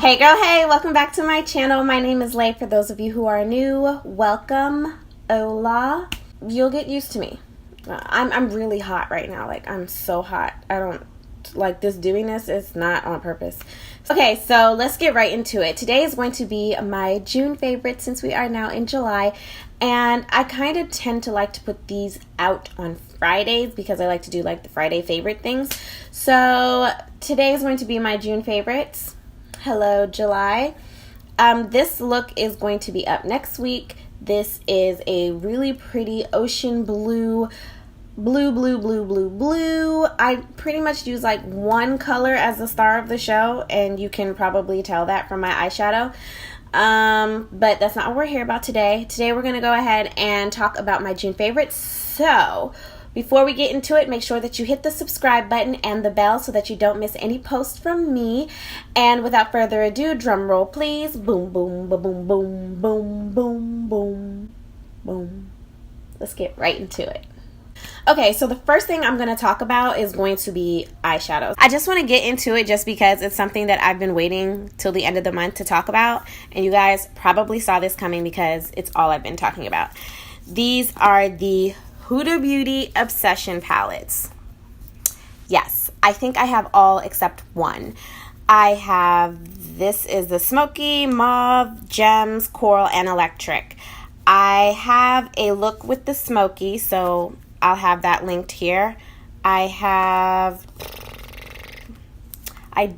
Hey girl, hey, welcome back to my channel. My name is Lay. For those of you who are new, welcome. Hola. You'll get used to me. I'm really hot right now. Like, I'm so hot. I don't like this doing this. It's not on purpose. Okay, so let's get right into it. Today is going to be my June favorite since we are now in July. And I kind of tend to like to put these out on Fridays because I like to do like the Friday favorite things. So today is going to be my June favorites. Hello, July. This look is going to be up next week. This is a really pretty ocean blue. I pretty much use like one color as the star of the show, and you can probably tell that from my eyeshadow. But that's not what we're here about today. Today we're going to go ahead and talk about my June favorites. So before we get into it, make sure that you hit the subscribe button and the bell so that you don't miss any posts from me. And without further ado, drum roll please. Boom, boom, boom, boom, boom, boom, boom, boom, boom. Let's get right into it. Okay, so the first thing I'm going to talk about is going to be eyeshadows. I just want to get into it just because it's something that I've been waiting till the end of the month to talk about. And you guys probably saw this coming because it's all I've been talking about. These are the Huda Beauty Obsession palettes. Yes, I think I have all except one. I have, this is the Smoky, Mauve, Gems, Coral, and Electric. I have a look with the Smoky, so I'll have that linked here. I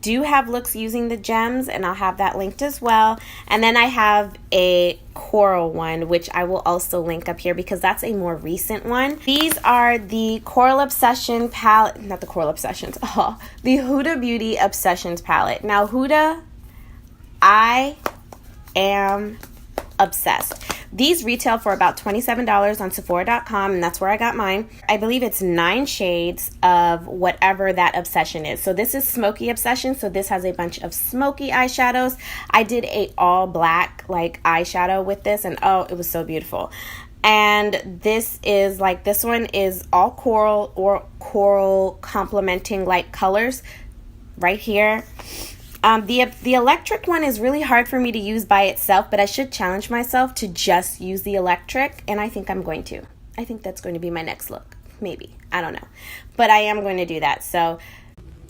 do have looks using the Gems, and I'll have that linked as well. And then I have a Coral one, which I will also link up here because that's a more recent one. These are the Coral Obsession palette, not the Coral Obsessions, the Huda Beauty Obsessions palette. Now, Huda, I am obsessed. These retail for about $27 on Sephora.com, and that's where I got mine. I believe it's 9 shades of whatever that obsession is. So this is Smoky Obsession, so this has a bunch of smoky eyeshadows. I did a all black like eyeshadow with this, and oh, it was so beautiful. And this is like, this one is all coral or coral complementing like colors right here. The electric one is really hard for me to use by itself, but I should challenge myself to just use the electric, and I think I'm going to. I think that's going to be my next look. Maybe. I don't know. But I am going to do that. So,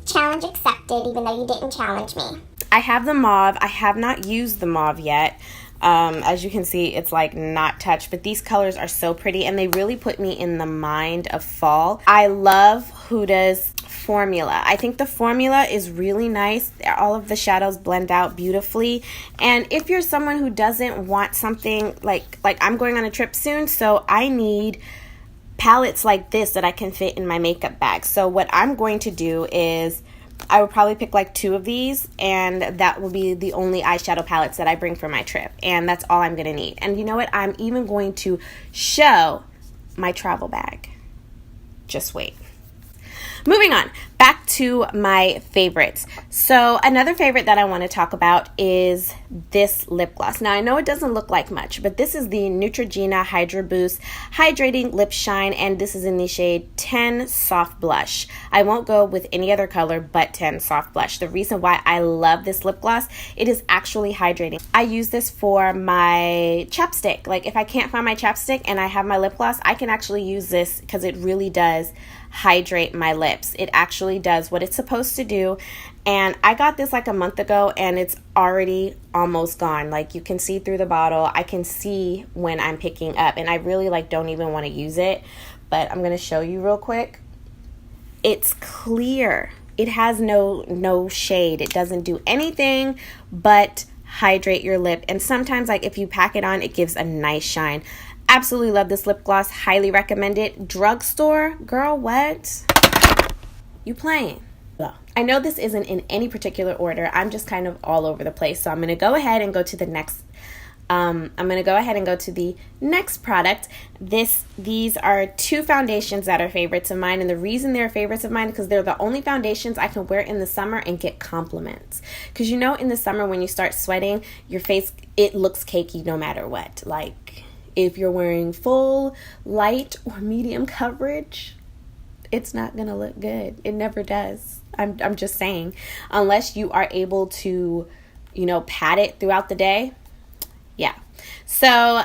challenge accepted, even though you didn't challenge me. I have the mauve. I have not used the mauve yet. As you can see, it's like not touched, but these colors are so pretty, and they really put me in the mind of fall. I love Huda's formula. I think the formula is really nice. All of the shadows blend out beautifully. And if you're someone who doesn't want something like I'm going on a trip soon, so I need palettes like this that I can fit in my makeup bag. So what I'm going to do is I would probably pick like 2 of these, and that will be the only eyeshadow palettes that I bring for my trip. And that's all I'm going to need. And you know what? I'm even going to show my travel bag. Just wait. Moving on, back to my favorites. So another favorite that I want to talk about is this lip gloss. Now I know it doesn't look like much, but this is the Neutrogena Hydra Boost Hydrating Lip Shine, and this is in the shade 10 Soft Blush. I won't go with any other color but 10 Soft Blush. The reason why I love this lip gloss, it is actually hydrating. I use this for my chapstick. Like if I can't find my chapstick and I have my lip gloss, I can actually use this because it really does hydrate my lips. It actually does what it's supposed to do. And I got this like a month ago, and it's already almost gone. Like you can see through the bottle. I can see when I'm picking up, and I really like don't even want to use it, but I'm going to show you real quick. It's clear. It has no shade. It doesn't do anything but hydrate your lip. And sometimes like if you pack it on, it gives a nice shine. Absolutely love this lip gloss. Highly recommend it. Drugstore, girl, what? You playing? I know this isn't in any particular order. I'm just kind of all over the place. So I'm going to go ahead and go to the next. the next product. These are 2 foundations that are favorites of mine, and the reason they're favorites of mine is because they're the only foundations I can wear in the summer and get compliments. Because you know, in the summer when you start sweating, your face, it looks cakey no matter what. Like if you're wearing full, light, or medium coverage, it's not going to look good. It never does. I'm just saying, unless you are able to you know, pat it throughout the day. Yeah. So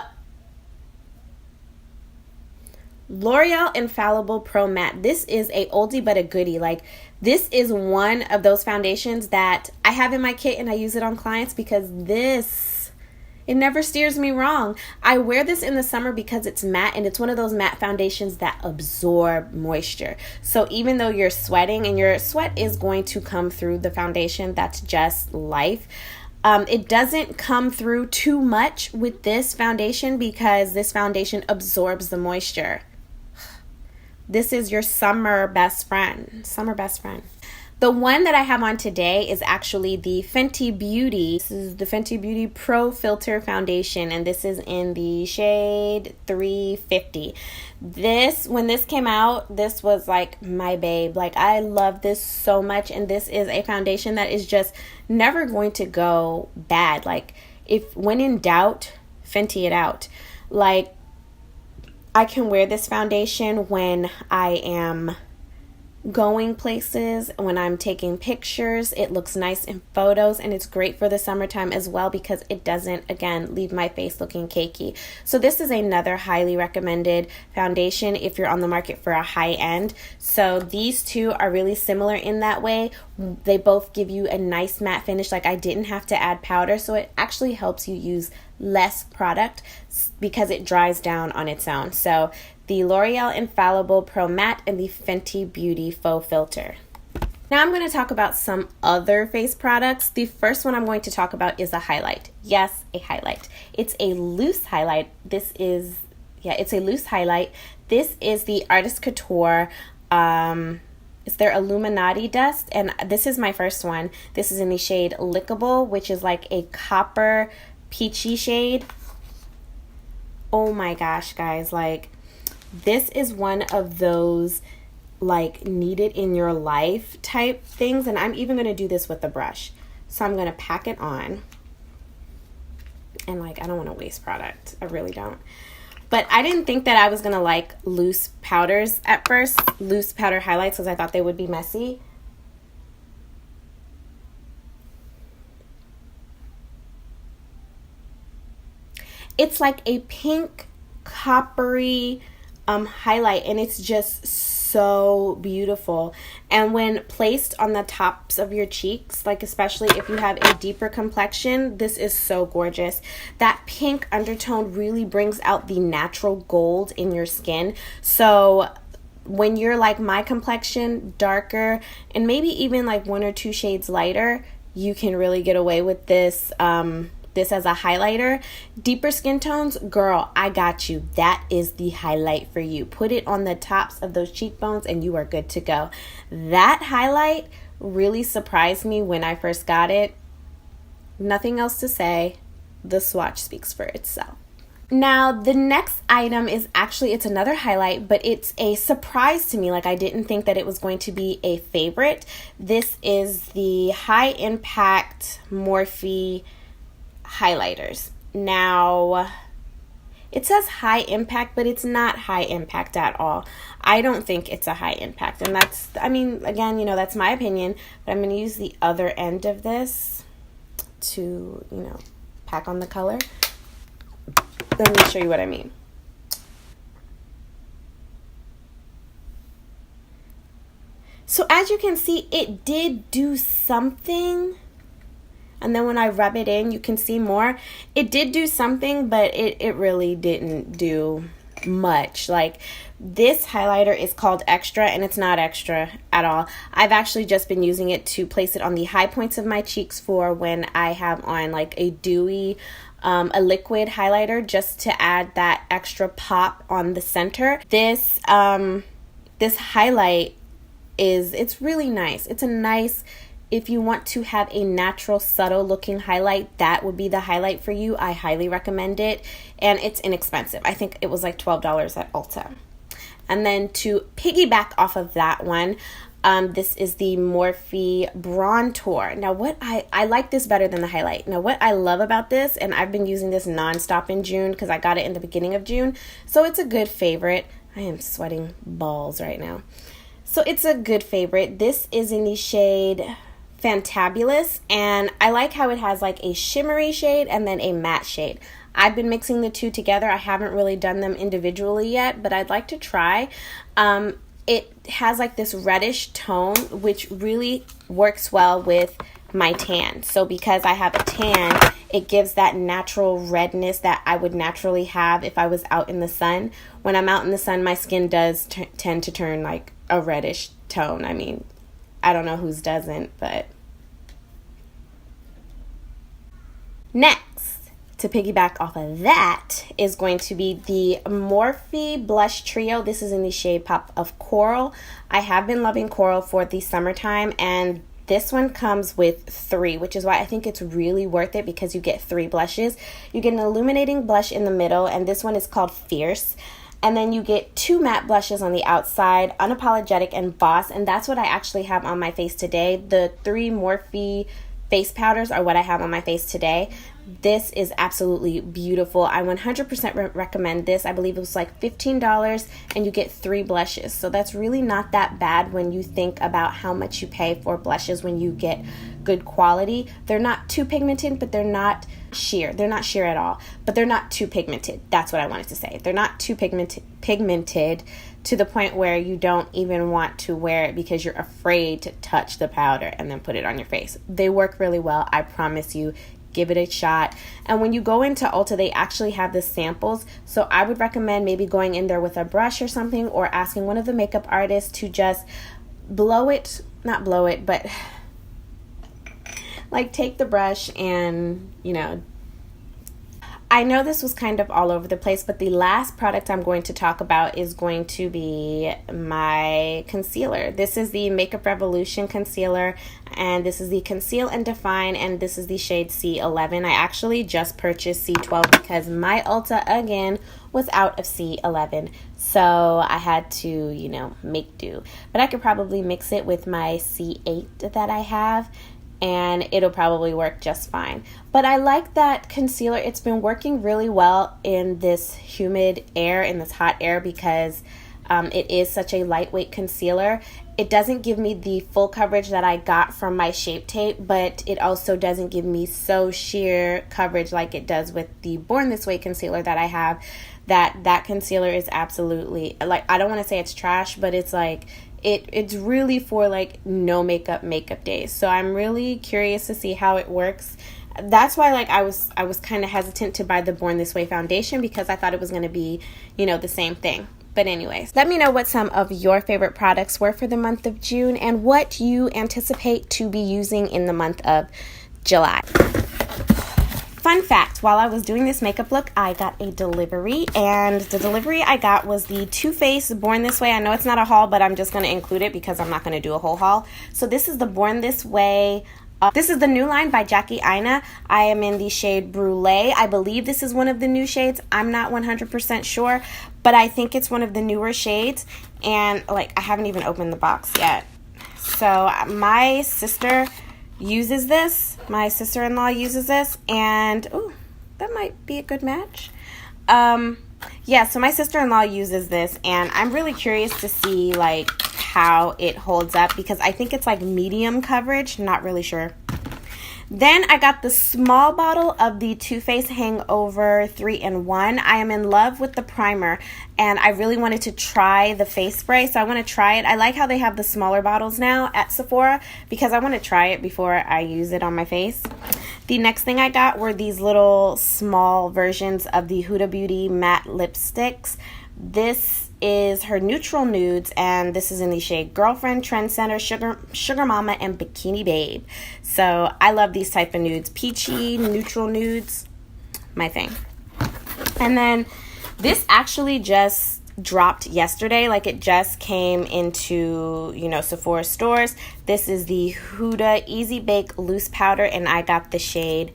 L'Oreal Infallible Pro Matte. This is a oldie but a goodie. Like, this is one of those foundations that I have in my kit and I use it on clients because it never steers me wrong. I wear this in the summer because it's matte, and it's one of those matte foundations that absorb moisture. So even though you're sweating, and your sweat is going to come through the foundation, that's just life. It doesn't come through too much with this foundation because this foundation absorbs the moisture. This is your summer best friend. Summer best friend. The one that I have on today is actually the Fenty Beauty. This is the Fenty Beauty Pro Filter Foundation, and this is in the shade 350. When this came out, this was like my babe. Like, I love this so much, and this is a foundation that is just never going to go bad. Like, when in doubt, Fenty it out. Like, I can wear this foundation when I am going places, when I'm taking pictures. It looks nice in photos, and it's great for the summertime as well because it doesn't, again, leave my face looking cakey. So this is another highly recommended foundation if you're on the market for a high end. So these two are really similar in that way. They both give you a nice matte finish. Like, I didn't have to add powder, so it actually helps you use less product because it dries down on its own. So the L'Oreal Infallible Pro Matte and the Fenty Beauty Faux Filter. Now I'm going to talk about some other face products. The first one I'm going to talk about is a highlight. Yes, a highlight. It's a loose highlight. It's a loose highlight. This is the Artist Couture. It's their Illuminati Dust, and this is my first one. This is in the shade Lickable, which is like a copper peachy shade. Oh my gosh, guys, like, this is one of those like need it in your life type things, and I'm even going to do this with the brush. So I'm going to pack it on, and like, I don't want to waste product. I really don't. But I didn't think that I was going to like loose powders at first, loose powder highlights, because I thought they would be messy. It's like a pink coppery highlight, and it's just so beautiful. And when placed on the tops of your cheeks, like especially if you have a deeper complexion, this is so gorgeous. That pink undertone really brings out the natural gold in your skin. So when you're like my complexion, darker, and maybe even like 1 or 2 shades lighter, you can really get away with this as a highlighter. Deeper skin tones, girl, I got you. That is the highlight for you. Put it on the tops of those cheekbones and you are good to go. That highlight really surprised me when I first got it. Nothing else to say. The swatch speaks for itself. Now, the next item is actually, it's another highlight, but it's a surprise to me. Like, I didn't think that it was going to be a favorite. This is the High Impact Morphe highlighters. Now, it says high impact, but it's not high impact at all. I don't think it's a high impact, and that's, I mean, again, you know, that's my opinion, but I'm going to use the other end of this to, you know, pack on the color. Let me show you what I mean. So as you can see, it did do something. And then when I rub it in, you can see more. It did do something, but it really didn't do much. Like, this highlighter is called Extra, and it's not extra at all. I've actually just been using it to place it on the high points of my cheeks for when I have on like a dewy, a liquid highlighter, just to add that extra pop on the center. This highlight it's really nice. It's a nice, if you want to have a natural, subtle looking highlight, that would be the highlight for you. I highly recommend it, and it's inexpensive. I think it was like $12 at Ulta. And then to piggyback off of that one, this is the Morphe Brontour. Now, what I like this better than the highlight. Now, what I love about this, and I've been using this nonstop in June because I got it in the beginning of June, so it's a good favorite. I am sweating balls right now. So it's a good favorite. This is in the shade Fantabulous, and I like how it has like a shimmery shade and then a matte shade. I've been mixing the two together. I haven't really done them individually yet, but I'd like to try. It has like this reddish tone, which really works well with my tan. So because I have a tan, it gives that natural redness that I would naturally have if I was out in the sun. When I'm out in the sun, my skin does tend to turn like a reddish tone. I mean, I don't know whose doesn't, but... Next, to piggyback off of that, is going to be the Morphe Blush Trio. This is in the shade Pop of Coral. I have been loving Coral for the summertime, and this one comes with 3, which is why I think it's really worth it, because you get 3 blushes. You get an illuminating blush in the middle, and this one is called Fierce. And then you get 2 matte blushes on the outside, Unapologetic and Boss, and that's what I actually have on my face today. The 3 Morphe face powders are what I have on my face today. This is absolutely beautiful. I 100% recommend this. I believe it was like $15 and you get 3 blushes. So that's really not that bad when you think about how much you pay for blushes when you get good quality. They're not too pigmented, but they're not sheer. They're not sheer at all, but they're not too pigmented. That's what I wanted to say. They're not too pigmented to the point where you don't even want to wear it because you're afraid to touch the powder and then put it on your face. They work really well. I promise you. Give it a shot. And when you go into Ulta, they actually have the samples, so I would recommend maybe going in there with a brush or something, or asking one of the makeup artists to just blow it, not blow it, but like take the brush and, you know, I know this was kind of all over the place, but the last product I'm going to talk about is going to be my concealer. This is the Makeup Revolution concealer, and this is the Conceal and Define, and this is the shade C11. I actually just purchased C12 because my Ulta, again, was out of C11. So I had to, you know, make do. But I could probably mix it with my C8 that I have, and it'll probably work just fine. But I like that concealer. It's been working really well in this humid air, in this hot air, because it is such a lightweight concealer. It doesn't give me the full coverage that I got from my Shape Tape, but it also doesn't give me so sheer coverage like it does with the Born This Way concealer that I have. That concealer is absolutely, like, I don't want to say it's trash, but it's like, it's really for like no makeup days. So I'm really curious to see how it works. That's why, like, I was kind of hesitant to buy the Born This Way foundation, because I thought it was going to be, you know, the same thing. But anyways, let me know what some of your favorite products were for the month of June and what you anticipate to be using in the month of July. Fun fact, while I was doing this makeup look, I got a delivery, and the delivery I got was the Too Faced Born This Way. I know it's not a haul, but I'm just going to include it because I'm not going to do a whole haul. So this is the Born This Way. This is the new line by Jackie Aina. I am in the shade Brulee. I believe this is one of the new shades. I'm not 100% sure, but I think it's one of the newer shades. And, like, I haven't even opened the box yet. So my sister uses this. My sister-in-law uses this, and ooh, that might be a good match. Yeah, so my sister-in-law uses this, and I'm really curious to see like how it holds up, because I think it's like medium coverage, not really sure. Then I got the small bottle of the Too Faced Hangover 3-in-1. I am in love with the primer, and I really wanted to try the face spray, so I want to try it. I like how they have the smaller bottles now at Sephora, because I want to try it before I use it on my face. The next thing I got were these little small versions of the Huda Beauty matte lipsticks. This is her neutral nudes, and this is in the shade Girlfriend, Trendsetter, Sugar Mama, and Bikini Babe. So I love these type of nudes. Peachy, neutral nudes, my thing. And then this actually just dropped yesterday. Like, it just came into, you know, Sephora stores. This is the Huda Easy Bake Loose Powder, and I got the shade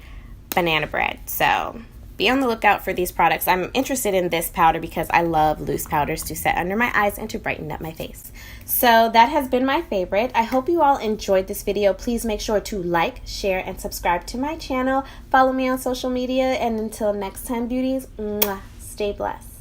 Banana Bread. So be on the lookout for these products. I'm interested in this powder because I love loose powders to set under my eyes and to brighten up my face. So that has been my favorite. I hope you all enjoyed this video. Please make sure to like, share, and subscribe to my channel. Follow me on social media. And until next time, beauties, mwah, stay blessed.